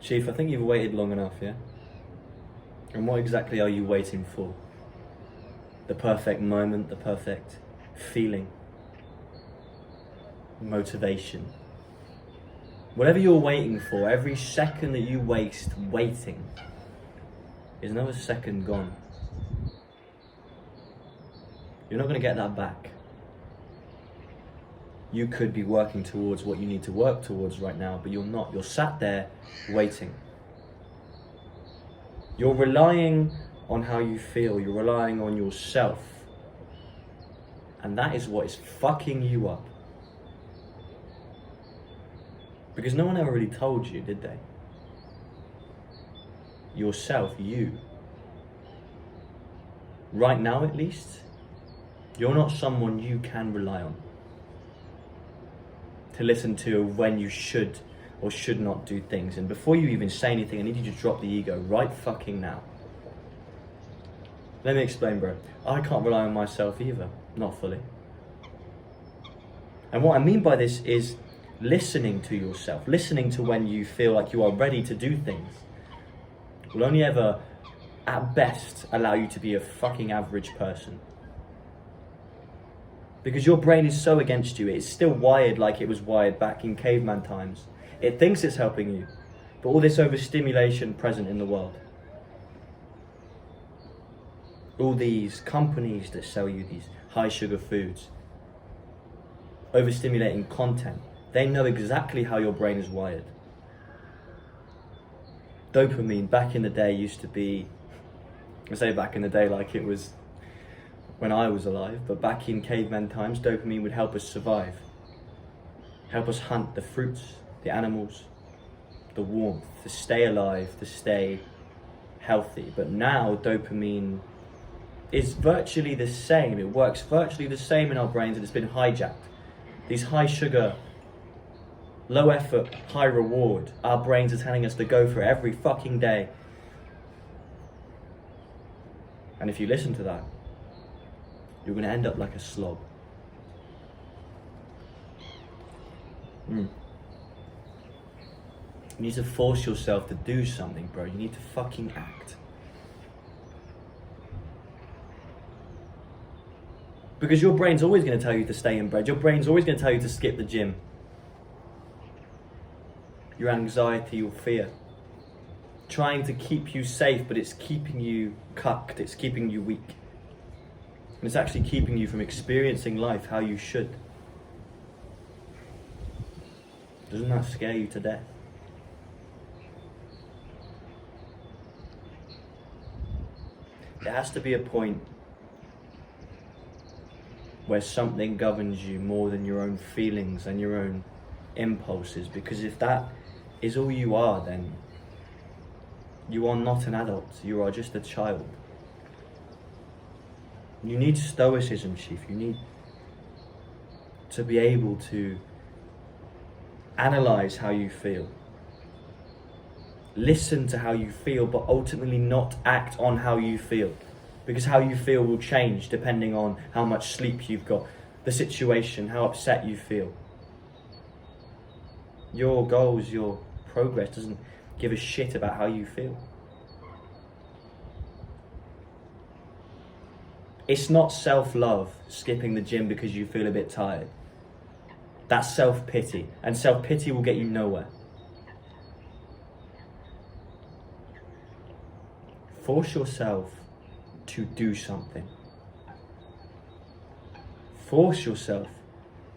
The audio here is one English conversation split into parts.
Chief, I think you've waited long enough, yeah? And what exactly are you waiting for? The perfect moment, the perfect feeling, motivation. Whatever you're waiting for, every second that you waste waiting is another second gone. You're not going to get that back. You could be working towards what you need to work towards right now, but you're not. You're sat there waiting. You're relying on how you feel. You're relying on yourself. And that is what is fucking you up. Because no one ever really told you, did they? Yourself, you. Right now at least, you're not someone you can rely on to listen to when you should or should not do things. And before you even say anything, I need you to drop the ego right fucking now. Let me explain, bro. I can't rely on myself either, not fully. And what I mean by this is listening to yourself, listening to when you feel like you are ready to do things will only ever, at best, allow you to be a fucking average person. Because your brain is so against you, it's still wired like it was wired back in caveman times. It thinks it's helping you, but all this overstimulation present in the world, all these companies that sell you these high sugar foods, overstimulating content, they know exactly how your brain is wired. Dopamine back in the day used to be, I say back in the day like it was when I was alive, but back in caveman times, dopamine would help us survive, help us hunt the fruits, the animals, the warmth, to stay alive, to stay healthy. But now dopamine is virtually the same. It works virtually the same in our brains, and it's been hijacked. These high sugar, low effort, high reward, our brains are telling us to go for it every fucking day. And if you listen to that, you're going to end up like a slob. You need to force yourself to do something, bro. You need to fucking act. Because your brain's always going to tell you to stay in bed. Your brain's always going to tell you to skip the gym. Your anxiety, your fear. Trying to keep you safe, but it's keeping you cucked. It's keeping you weak. And it's actually keeping you from experiencing life how you should. Doesn't that scare you to death? There has to be a point where something governs you more than your own feelings and your own impulses. Because if that is all you are, then you are not an adult. You are just a child. You need stoicism, Chief. You need to be able to analyze how you feel. Listen to how you feel, but ultimately not act on how you feel. Because how you feel will change depending on how much sleep you've got, the situation, how upset you feel. Your goals, your progress doesn't give a shit about how you feel. It's not self-love, skipping the gym because you feel a bit tired. That's self-pity, and self-pity will get you nowhere. Force yourself to do something. Force yourself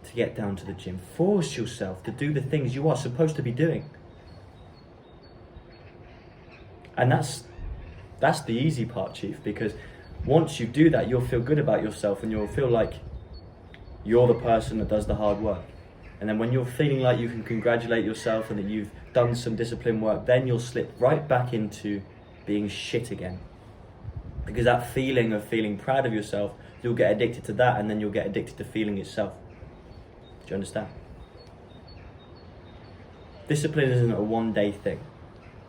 to get down to the gym. Force yourself to do the things you are supposed to be doing. And that's the easy part, Chief, because once you do that, you'll feel good about yourself and you'll feel like you're the person that does the hard work. And then when you're feeling like you can congratulate yourself and that you've done some discipline work, then you'll slip right back into being shit again. Because that feeling of feeling proud of yourself, you'll get addicted to that, and then you'll get addicted to feeling itself. Do you understand? Discipline isn't a one-day thing.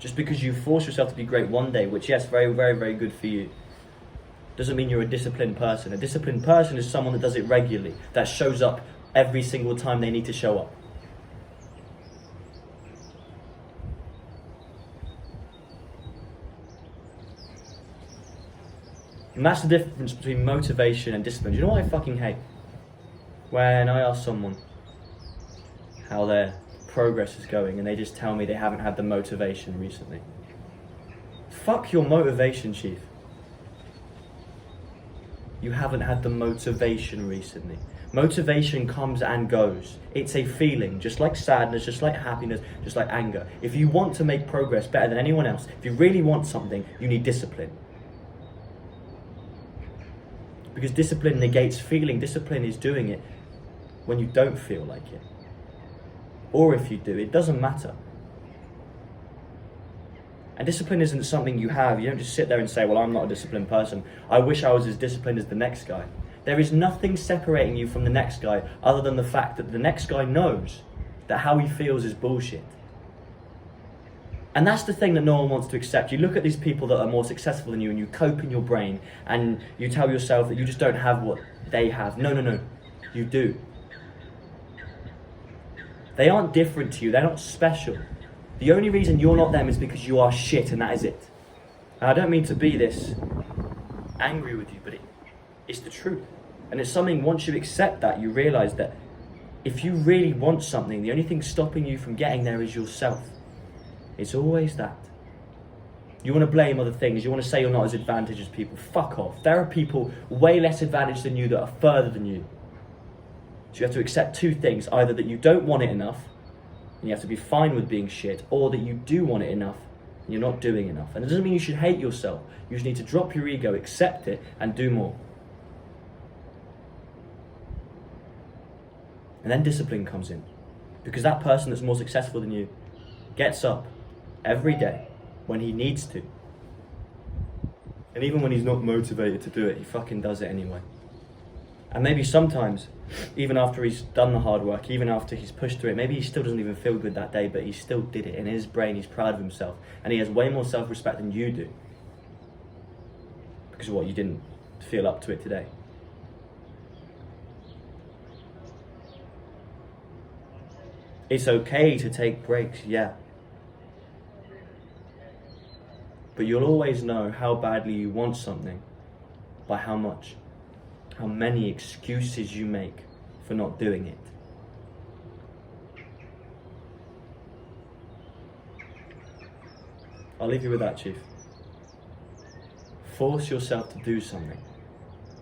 Just because you force yourself to be great one day, which yes, very, very, very good for you, doesn't mean you're a disciplined person. A disciplined person is someone that does it regularly, that shows up every single time they need to show up. And that's the difference between motivation and discipline. Do you know what I fucking hate? When I ask someone how their progress is going and they just tell me they haven't had the motivation recently. Fuck your motivation, chief. You haven't had the motivation recently. Motivation comes and goes. It's a feeling, just like sadness, just like happiness, just like anger. If you want to make progress better than anyone else, if you really want something, you need discipline. Because discipline negates feeling. Discipline is doing it when you don't feel like it. Or if you do, it doesn't matter. And discipline isn't something you have. You don't just sit there and say, well, I'm not a disciplined person. I wish I was as disciplined as the next guy. There is nothing separating you from the next guy other than the fact that the next guy knows that how he feels is bullshit. And that's the thing that no one wants to accept. You look at these people that are more successful than you and you cope in your brain and you tell yourself that you just don't have what they have. No. You do. They aren't different to you. They're not special. The only reason you're not them is because you are shit, and that is it. And I don't mean to be this angry with you, but it's the truth. And it's something, once you accept that, you realise that if you really want something, the only thing stopping you from getting there is yourself. It's always that. You want to blame other things. You want to say you're not as advantaged as people. Fuck off. There are people way less advantaged than you that are further than you. So you have to accept two things. Either that you don't want it enough, and you have to be fine with being shit, or that you do want it enough, and you're not doing enough. And it doesn't mean you should hate yourself. You just need to drop your ego, accept it, and do more. And then discipline comes in. Because that person that's more successful than you gets up every day when he needs to. And even when he's not motivated to do it, he fucking does it anyway. And maybe sometimes, even after he's done the hard work, even after he's pushed through it, maybe he still doesn't even feel good that day, but he still did it. In his brain, he's proud of himself. And he has way more self-respect than you do. Because of what? You didn't feel up to it today. It's okay to take breaks, yeah. But you'll always know how badly you want something by how much. How many excuses you make for not doing it. I'll leave you with that, Chief. Force yourself to do something,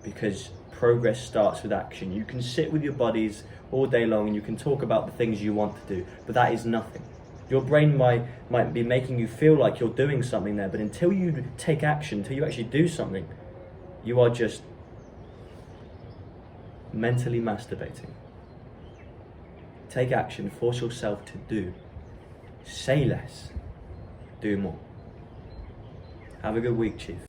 because progress starts with action. You can sit with your buddies all day long and you can talk about the things you want to do, but that is nothing. Your brain might be making you feel like you're doing something there, but until you take action, until you actually do something, you are just mentally masturbating. Take action, force yourself to do. Say less, do more. Have a good week, Chief.